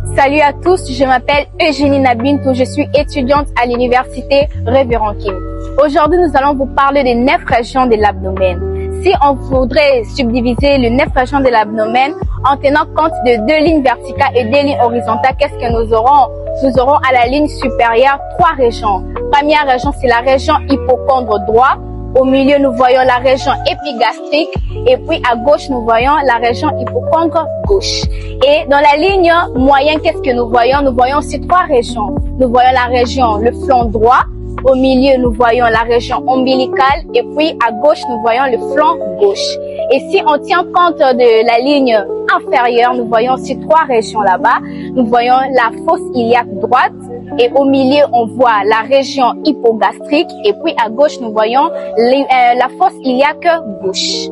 Salut à tous, je m'appelle Eugénie Nabintou, je suis étudiante à l'université Révérend Kim. Aujourd'hui, nous allons vous parler des 9 régions de l'abdomen. Si on voudrait subdiviser les 9 régions de l'abdomen en tenant compte de 2 lignes verticales et 2 lignes horizontales, qu'est-ce que nous aurons? Nous aurons à la ligne supérieure 3 régions. Première région, c'est la région hypocondre droit. Au milieu, nous voyons la région épigastrique et puis à gauche, nous voyons la région hypocondre gauche. Et dans la ligne moyenne, qu'est-ce que nous voyons? Nous voyons aussi 3 régions. Nous voyons la région, le flanc droit. Au milieu, nous voyons la région ombilicale et puis à gauche, nous voyons le flanc gauche. Et si on tient compte de la ligne inférieure, nous voyons aussi 3 régions là-bas. Nous voyons la fosse iliaque droite et au milieu, on voit la région hypogastrique et puis à gauche, nous voyons la fosse iliaque gauche.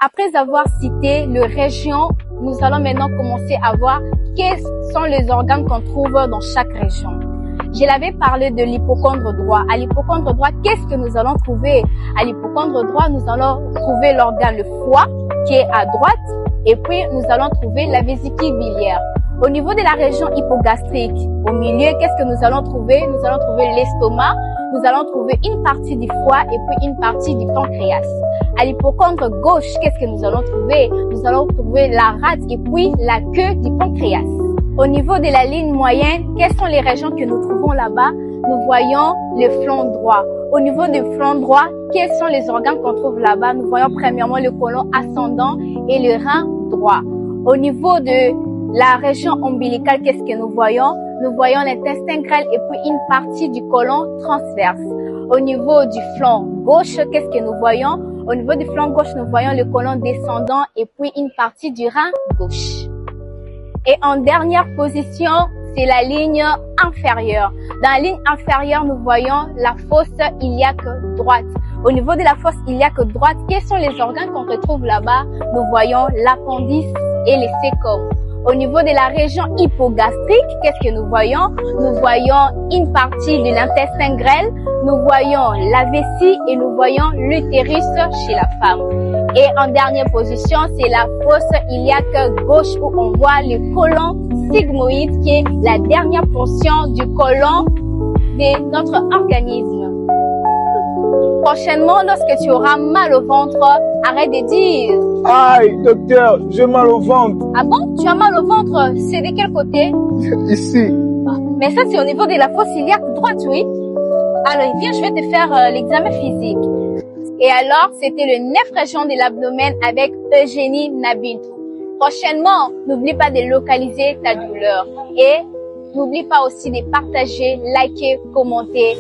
Après avoir cité les régions, nous allons maintenant commencer à voir quels sont les organes qu'on trouve dans chaque région. Je l'avais parlé de l'hypocondre droit. À l'hypocondre droit, qu'est-ce que nous allons trouver? À l'hypocondre droit, nous allons trouver l'organe le foie qui est à droite et puis nous allons trouver la vésicule biliaire. Au niveau de la région hypogastrique, au milieu, qu'est-ce que nous allons trouver? Nous allons trouver l'estomac, nous allons trouver une partie du foie et puis une partie du pancréas. À l'hypocondre gauche, qu'est-ce que nous allons trouver? Nous allons trouver la rate et puis la queue du pancréas. Au niveau de la ligne moyenne, quelles sont les régions que nous trouvons là-bas? Nous voyons le flanc droit. Au niveau du flanc droit, quels sont les organes qu'on trouve là-bas? Nous voyons premièrement le côlon ascendant et le rein droit. Au niveau de la région ombilicale, qu'est-ce que nous voyons? Nous voyons l'intestin grêle et puis une partie du côlon transverse. Au niveau du flanc gauche, qu'est-ce que nous voyons? Au niveau du flanc gauche, nous voyons le côlon descendant et puis une partie du rein gauche. Et en dernière position, c'est la ligne inférieure. Dans la ligne inférieure, nous voyons la fosse iliaque droite. Au niveau de la fosse iliaque droite, quels sont les organes qu'on retrouve là-bas? Nous voyons l'appendice et les sécomes. Au niveau de la région hypogastrique, qu'est-ce que nous voyons? Nous voyons une partie de l'intestin grêle, nous voyons la vessie et nous voyons l'utérus chez la femme. Et en dernière position, c'est la fosse iliaque gauche où on voit le côlon sigmoïde qui est la dernière portion du côlon de notre organisme. Prochainement, lorsque tu auras mal au ventre, arrête de dire « Aïe, docteur, j'ai mal au ventre. » Ah bon? Tu as mal au ventre? C'est de quel côté? Ici. Mais ça, c'est au niveau de la fosse iliaque droite, oui? Alors, viens, je vais te faire l'examen physique. Et alors, c'était les 9 régions de l'abdomen avec Eugénie Nabintou. Prochainement, n'oublie pas de localiser ta douleur. Et n'oublie pas aussi de partager, liker, commenter.